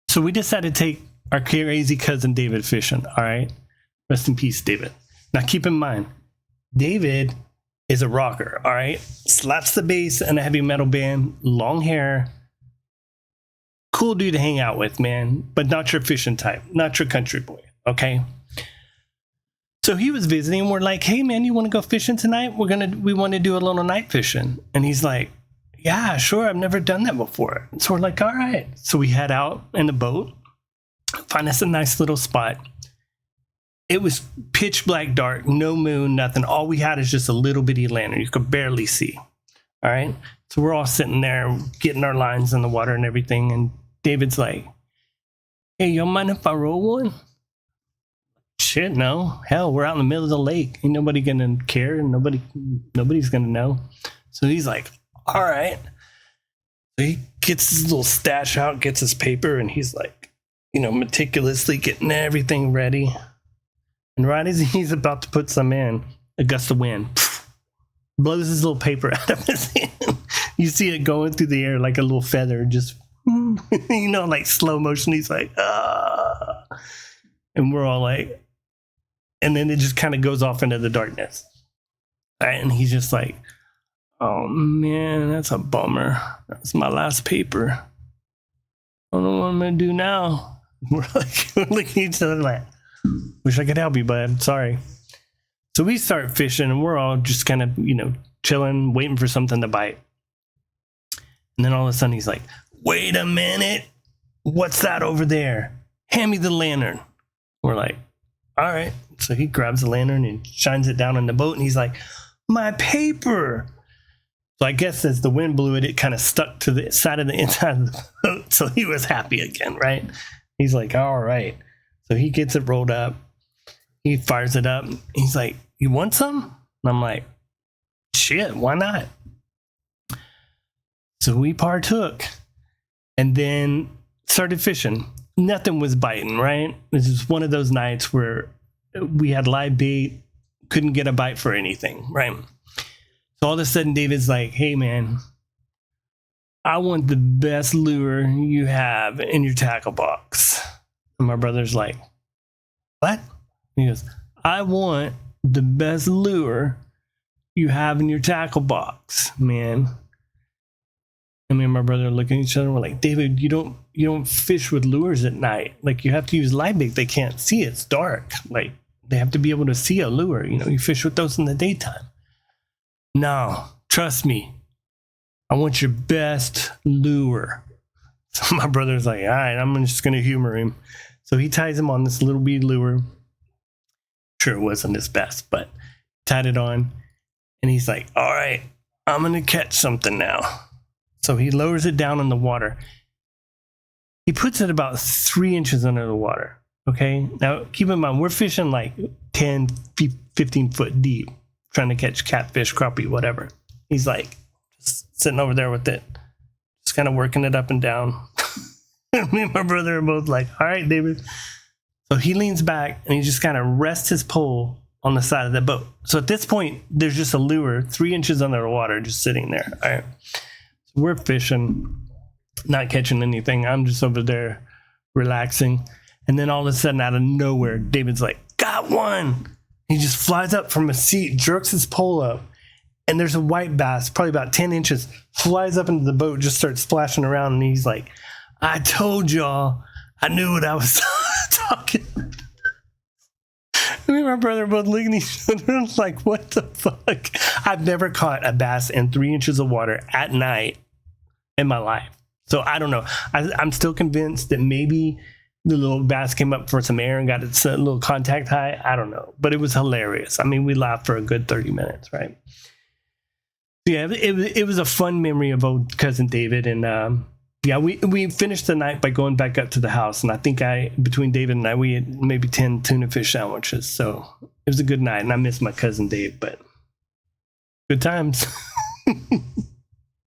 So we decided to take our crazy cousin David fishing. All right. Rest in peace, David. Now keep in mind, David is a rocker. All right. Slaps the bass in a heavy metal band, long hair. Cool dude to hang out with, man. But not your fishing type. Not your country boy. Okay. So he was visiting. We're like, hey man, you want to go fishing tonight? We want to do a little night fishing. And he's like, yeah, sure. I've never done that before. So we're like, all right. So we head out in the boat, find us a nice little spot. It was pitch black dark, no moon, nothing. All we had is just a little bitty lantern. You could barely see. All right. So we're all sitting there getting our lines in the water and everything. And David's like, hey, you don't mind if I roll one? Shit, no. Hell, we're out in the middle of the lake. Ain't nobody gonna care, and nobody's gonna know. So he's like, all right. So he gets his little stash out, gets his paper, and he's like, meticulously getting everything ready. And right as he's about to put some in, a gust of wind blows his little paper out of his hand. You see it going through the air like a little feather, just like slow motion. He's like, ah. And we're all like, and then it just kind of goes off into the darkness. And he's just like, oh man, that's a bummer. That's my last paper. I don't know what I'm gonna do now. We're looking at each other like, wish I could help you, bud. Sorry. So we start fishing and we're all just kind of, chilling, waiting for something to bite. And then all of a sudden he's like, wait a minute. What's that over there? Hand me the lantern. We're like, all right. So he grabs the lantern and shines it down on the boat and he's like, my paper. So I guess as the wind blew it, it kind of stuck to the side of the inside of the boat. So he was happy again, right? He's like, all right. So he gets it rolled up. He fires it up. He's like, you want some? And I'm like, shit, why not? So we partook and then started fishing. Nothing was biting, right? This is one of those nights where we had live bait, couldn't get a bite for anything, right? So all of a sudden, David's like, hey, man, I want the best lure you have in your tackle box. And my brother's like, what? He goes, I want the best lure you have in your tackle box, man. And me and my brother look at each other and we're like, David, you don't fish with lures at night. Like, you have to use live bait. They can't see. It's dark. Like, they have to be able to see a lure. You fish with those in the daytime. No, trust me. I want your best lure. So my brother's like, all right, I'm just going to humor him. So he ties him on this little bead lure. Sure, it wasn't his best, but tied it on. And he's like, all right, I'm going to catch something now. So he lowers it down in the water. He puts it about 3 inches under the water. Okay. Now, keep in mind, we're fishing like 10, 15 foot deep, trying to catch catfish, crappie, whatever. He's like just sitting over there with it, just kind of working it up and down. Me and my brother are both like, all right, David. So he leans back and he just kind of rests his pole on the side of the boat. So at this point, there's just a lure 3 inches under the water, just sitting there. All right. So we're fishing, not catching anything. I'm just over there relaxing. And then all of a sudden, out of nowhere, David's like, got one. He just flies up from a seat, jerks his pole up. And there's a white bass, probably about 10 inches, flies up into the boat, just starts splashing around. And he's like, I told y'all, I knew what I was talking about. Me and my brother both looking at each other like, what the fuck? I've never caught a bass in 3 inches of water at night in my life. So I don't know. I'm still convinced that maybe the little bass came up for some air and got its little contact high. I don't know. But it was hilarious. I mean, we laughed for a good 30 minutes, right? Yeah, it was a fun memory of old cousin David. And yeah, we finished the night by going back up to the house. And I think between David and I, we had maybe 10 tuna fish sandwiches. So it was a good night. And I miss my cousin Dave, but good times.